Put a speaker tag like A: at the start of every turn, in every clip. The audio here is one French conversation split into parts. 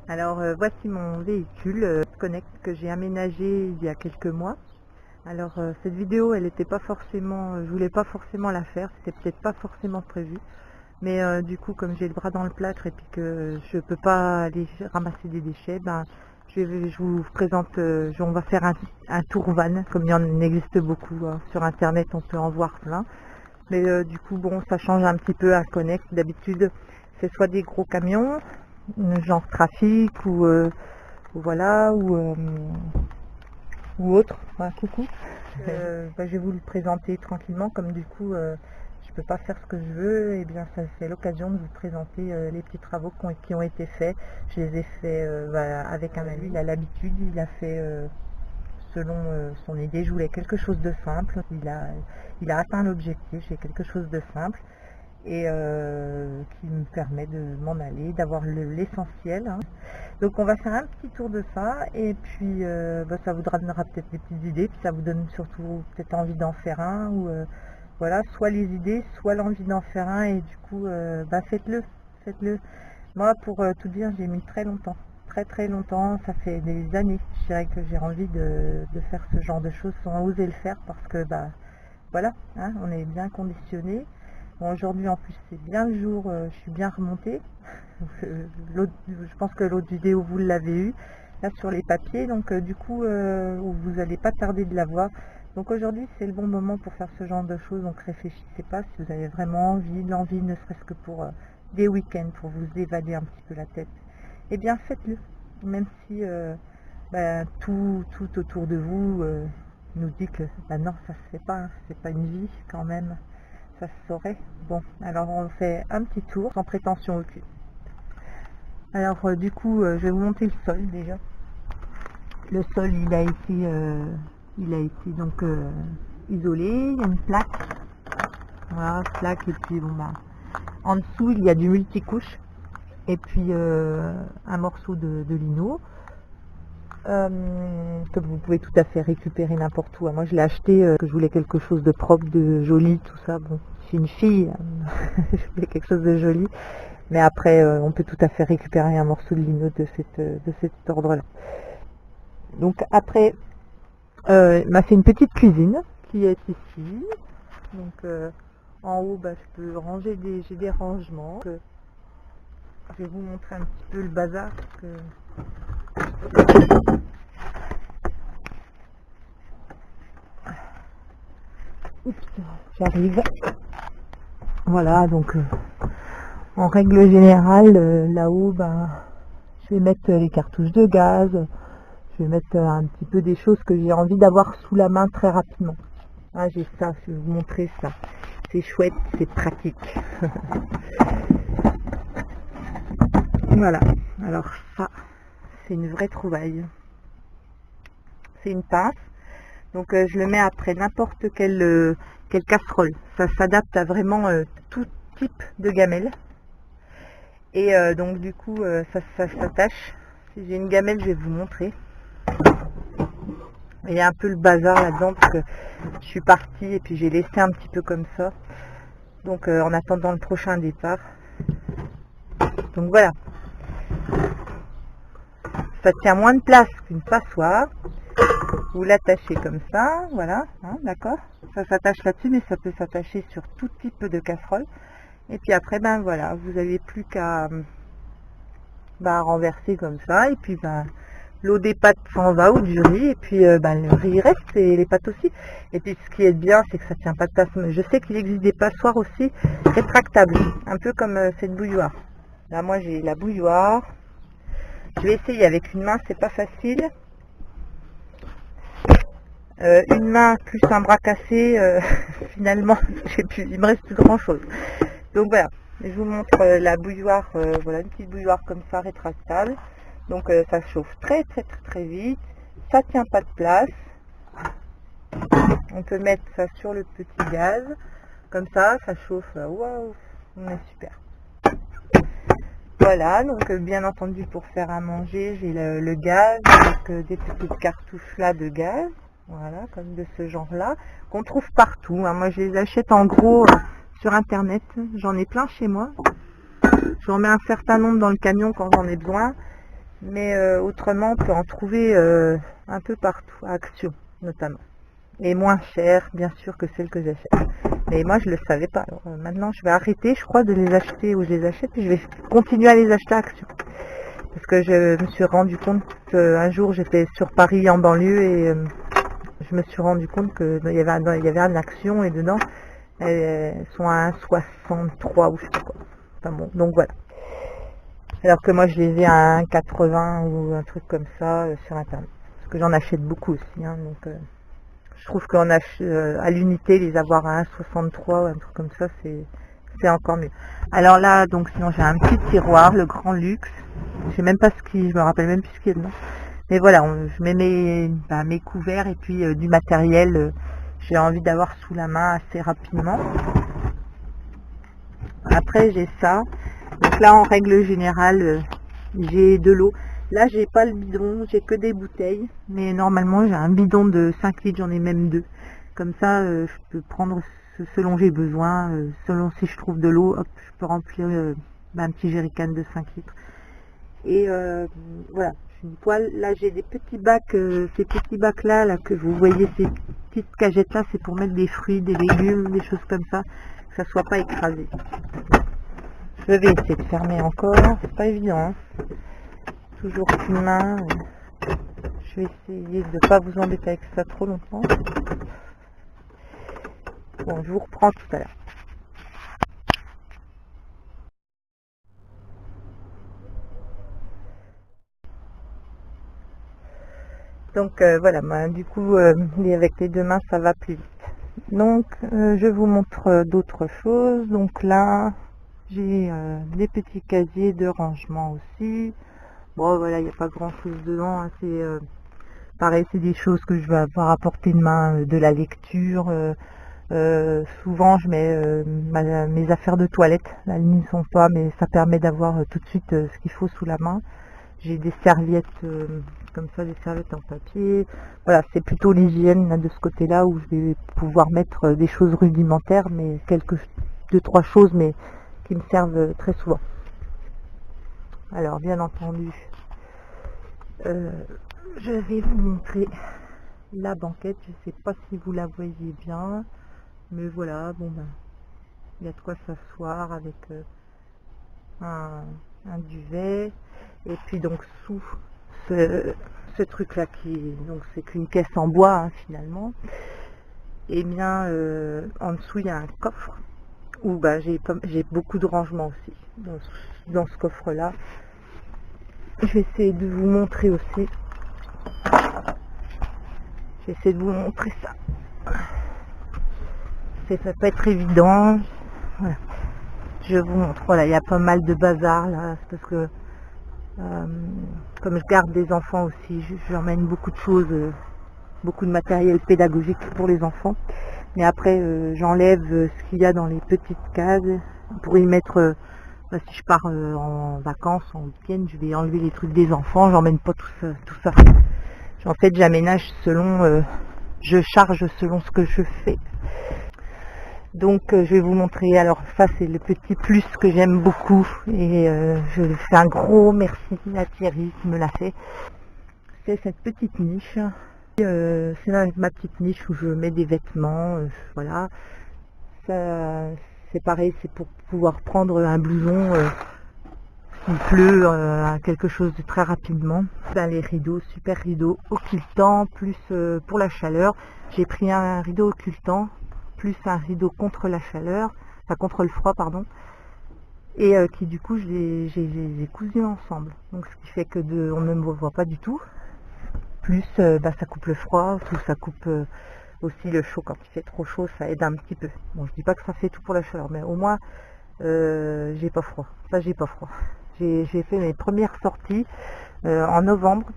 A: Alors voici mon véhicule Connect que j'ai aménagé il y a quelques mois. Alors cette vidéo elle n'était pas forcément, je voulais pas forcément la faire, c'était peut-être pas forcément prévu. Mais du coup comme j'ai le bras dans le plâtre et puis que je peux pas aller ramasser des déchets, je vous présente, on va faire un tour van, comme il y en existe beaucoup sur internet, on peut en voir plein. Mais du coup bon, ça change un petit peu à Connect. D'habitude c'est soit des gros camions, genre trafic ou voilà, ou autre. Coucou. Je vais vous le présenter tranquillement, comme du coup je peux pas faire ce que je veux, et bien ça fait l'occasion de vous présenter les petits travaux qui ont été faits. Je les ai faits avec un ami, il a l'habitude, il a fait selon son idée. Je voulais quelque chose de simple, il a atteint l'objectif, j'ai quelque chose de simple et qui me permet de m'en aller, d'avoir l'essentiel. Donc on va faire un petit tour de ça, et puis ça vous donnera peut-être des petites idées, puis ça vous donne surtout peut-être envie d'en faire un, ou voilà, soit les idées, soit l'envie d'en faire un, et du coup faites-le. Moi pour tout dire, j'ai mis très longtemps, très longtemps, ça fait des années, je dirais, que j'ai envie de faire ce genre de choses sans oser le faire, parce que voilà, on est bien conditionné. Bon, aujourd'hui en plus c'est bien le jour, je suis bien remontée. Je pense que l'autre vidéo vous l'avez eu là sur les papiers, donc du coup vous n'allez pas tarder de la voir. Donc aujourd'hui c'est le bon moment pour faire ce genre de choses, donc réfléchissez pas, si vous avez vraiment l'envie ne serait-ce que pour des week-ends, pour vous évader un petit peu la tête, et bien faites-le, même si tout autour de vous nous dit que non, ça se fait pas, c'est pas une vie quand même, ça se saurait. Bon, alors on fait un petit tour sans prétention aucune. Alors du coup je vais vous montrer le sol déjà. Le sol il a été donc isolé, il y a une plaque, voilà, plaque, et puis en dessous il y a du multicouche, et puis un morceau de lino que vous pouvez tout à fait récupérer n'importe où. Moi je l'ai acheté que je voulais quelque chose de propre, de joli, tout ça. Bon, je suis une fille, je voulais quelque chose de joli, mais après on peut tout à fait récupérer un morceau de lino de cet ordre là. Donc après il m'a fait une petite cuisine qui est ici, donc en haut je peux ranger j'ai des rangements, je vais vous montrer un petit peu le bazar, parce que oups, j'arrive. Voilà, donc en règle générale là-haut je vais mettre les cartouches de gaz, je vais mettre un petit peu des choses que j'ai envie d'avoir sous la main très rapidement. J'ai ça, je vais vous montrer ça, c'est chouette, c'est pratique. Voilà, alors ça c'est une vraie trouvaille, c'est une pince, donc je le mets après n'importe quelle casserole, ça s'adapte à vraiment tout type de gamelle, et donc du coup ça s'attache. Si j'ai une gamelle je vais vous montrer. Il y a un peu le bazar là-dedans parce que je suis partie et puis j'ai laissé un petit peu comme ça, donc en attendant le prochain départ. Donc voilà, ça tient moins de place qu'une passoire. Vous l'attachez comme ça, voilà, d'accord, ça s'attache là-dessus, mais ça peut s'attacher sur tout type de casserole. Et puis après voilà, vous n'avez plus qu'à renverser comme ça, et puis l'eau des pâtes s'en va, ou du riz, et puis le riz reste, et les pâtes aussi. Et puis ce qui est bien, c'est que ça tient pas de place. Je sais qu'il existe des passoires aussi rétractables, un peu comme cette bouilloire. Là moi j'ai la bouilloire, je vais essayer avec une main, c'est pas facile. Une main plus un bras cassé, finalement il me reste plus grand chose. Donc voilà, je vous montre la bouilloire, voilà, une petite bouilloire comme ça rétractable. Donc ça chauffe très vite, ça tient pas de place. On peut mettre ça sur le petit gaz, comme ça chauffe, waouh, on est super. Voilà, donc bien entendu pour faire à manger, j'ai le gaz, avec des petites cartouches là de gaz, voilà, comme de ce genre là, qu'on trouve partout. Moi je les achète en gros sur internet, j'en ai plein chez moi. J'en mets un certain nombre dans le camion quand j'en ai besoin. Mais autrement, on peut en trouver un peu partout, à Action notamment. Et moins cher, bien sûr, que celles que j'achète. Mais moi, je ne le savais pas. Alors, maintenant, je vais arrêter, je crois, de les acheter où je les achète. Et je vais continuer à les acheter à Action. Parce que je me suis rendu compte qu'un jour, j'étais sur Paris, en banlieue, et je me suis rendu compte qu'il y avait une Action, et dedans, elles sont à 1,63 ou je sais pas quoi. Enfin bon, donc voilà. Alors que moi, je les ai à 1,80 ou un truc comme ça sur Internet. Parce que j'en achète beaucoup aussi. Hein, donc, je trouve qu'en à l'unité, les avoir à 1,63 ou un truc comme ça, c'est encore mieux. Alors là, donc sinon j'ai un petit tiroir, le Grand Luxe. Je sais même pas je me rappelle même plus ce qu'il y a dedans. Mais voilà, je mets mes couverts et puis du matériel. J'ai envie d'avoir sous la main assez rapidement. Après j'ai ça. Donc là en règle générale, j'ai de l'eau. Là j'ai pas le bidon, j'ai que des bouteilles. Mais normalement j'ai un bidon de 5 litres, j'en ai même deux. Comme ça je peux prendre selon j'ai besoin, selon si je trouve de l'eau, hop, je peux remplir un petit jerrycan de 5 litres. Et voilà, je une poêle. Là j'ai des petits bacs, ces petits bacs là que vous voyez, ces petites cagettes là, c'est pour mettre des fruits, des légumes, des choses comme ça, que ça soit pas écrasé. Je vais essayer de fermer encore, c'est pas évident, hein. Toujours une main. Je vais essayer de ne pas vous embêter avec ça trop longtemps. Bon, je vous reprends tout à l'heure. Donc voilà, du coup, avec les deux mains, ça va plus vite. Donc, je vous montre d'autres choses. Donc là, j'ai des petits casiers de rangement aussi. Bon, voilà, il n'y a pas grand chose dedans. Hein, c'est pareil, c'est des choses que je vais avoir à portée de main, de la lecture. Souvent, je mets mes affaires de toilette. Là, elles n'y sont pas, mais ça permet d'avoir tout de suite ce qu'il faut sous la main. J'ai des serviettes comme ça, des serviettes en papier. Voilà, c'est plutôt l'hygiène de ce côté-là où je vais pouvoir mettre des choses rudimentaires, mais deux, trois choses, mais qui me servent très souvent. Alors, bien entendu, je vais vous montrer la banquette. Je ne sais pas si vous la voyez bien, mais voilà, bon ben, il y a de quoi s'asseoir avec un duvet. Et puis donc sous ce truc là donc c'est qu'une caisse en bois, hein, finalement, et bien en dessous il y a un coffre où j'ai beaucoup de rangements aussi dans ce coffre là. Je vais essayer de vous montrer aussi. Je vais essayer de vous montrer ça. Ça peut pas être évident. Voilà. Je vous montre. Voilà, il y a pas mal de bazar là, parce que comme je garde des enfants aussi, j'emmène beaucoup de choses, beaucoup de matériel pédagogique pour les enfants. Mais après, j'enlève ce qu'il y a dans les petites cases pour y mettre. Si je pars en vacances, en week-end, je vais enlever les trucs des enfants. J'emmène pas tout ça. En fait, j'aménage selon, je charge selon ce que je fais. Donc je vais vous montrer. Alors ça c'est le petit plus que j'aime beaucoup, et je fais un gros merci à Thierry qui me l'a fait. C'est cette petite niche. C'est ma petite niche où je mets des vêtements. Voilà. Ça, c'est pareil, c'est pour pouvoir prendre un blouson s'il pleut, quelque chose de très rapidement. Les rideaux, super rideaux occultants, plus pour la chaleur. J'ai pris un rideau occultant plus un rideau contre la chaleur, enfin contre le froid, pardon, et qui du coup j'ai cousu ensemble, donc ce qui fait que on ne me voit pas du tout, plus ça coupe le froid, ou ça coupe aussi le chaud. Quand il fait trop chaud, ça aide un petit peu. Bon, je dis pas que ça fait tout pour la chaleur, mais au moins j'ai pas froid. Ça, j'ai pas froid. J'ai fait mes premières sorties en novembre,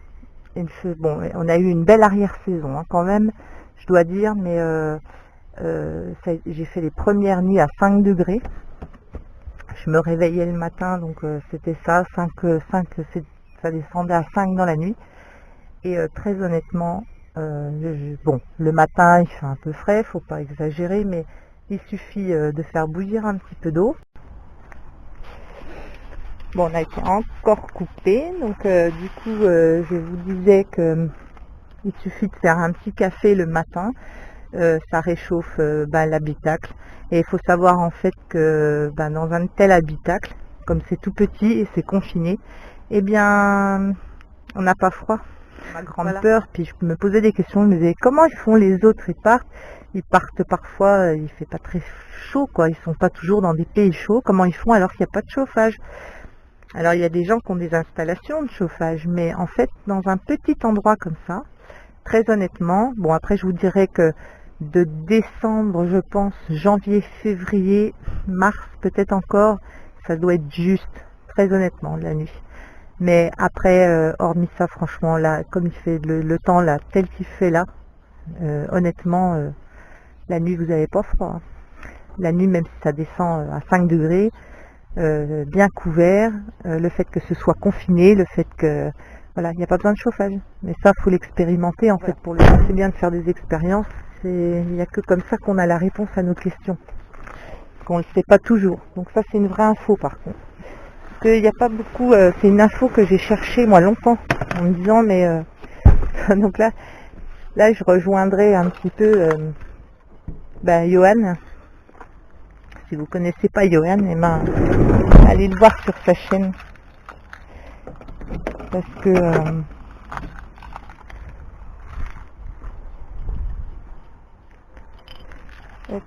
A: et bon, on a eu une belle arrière-saison, hein, quand même, je dois dire, mais j'ai fait les premières nuits à 5 degrés. Je me réveillais le matin, donc c'était ça, 5, ça descendait à 5 dans la nuit. Et très honnêtement, bon, le matin il fait un peu frais, faut pas exagérer, mais il suffit de faire bouillir un petit peu d'eau. Bon, on a été encore coupé, donc du coup, je vous disais que il suffit de faire un petit café le matin, ça réchauffe l'habitacle. Et il faut savoir en fait que dans un tel habitacle, comme c'est tout petit et c'est confiné, eh bien, on n'a pas froid. Ma grande peur, puis je me posais des questions, je me disais comment ils font les autres, ils partent parfois, il fait pas très chaud quoi, ils sont pas toujours dans des pays chauds, comment ils font alors qu'il n'y a pas de chauffage? Alors il y a des gens qui ont des installations de chauffage, mais en fait dans un petit endroit comme ça, très honnêtement, bon après je vous dirais que de décembre, je pense, janvier, février, mars peut-être encore, ça doit être juste, très honnêtement, la nuit. Mais après, hormis ça, franchement, là, comme il fait le temps là, tel qu'il fait là, honnêtement, la nuit vous n'avez pas froid, hein. La nuit, même si ça descend à 5 degrés, bien couvert, le fait que ce soit confiné, le fait que voilà, il n'y a pas besoin de chauffage. Mais ça, faut l'expérimenter en fait pour le c'est bien de faire des expériences. Il n'y a que comme ça qu'on a la réponse à nos questions. Qu'on ne le sait pas toujours. Donc ça, c'est une vraie info par contre. Parce qu'il n'y a pas beaucoup. C'est une info que j'ai cherchée moi longtemps en me disant mais donc là, je rejoindrai un petit peu Johan. Si vous connaissez pas Johan, eh ben, allez le voir sur sa chaîne. Parce que hop.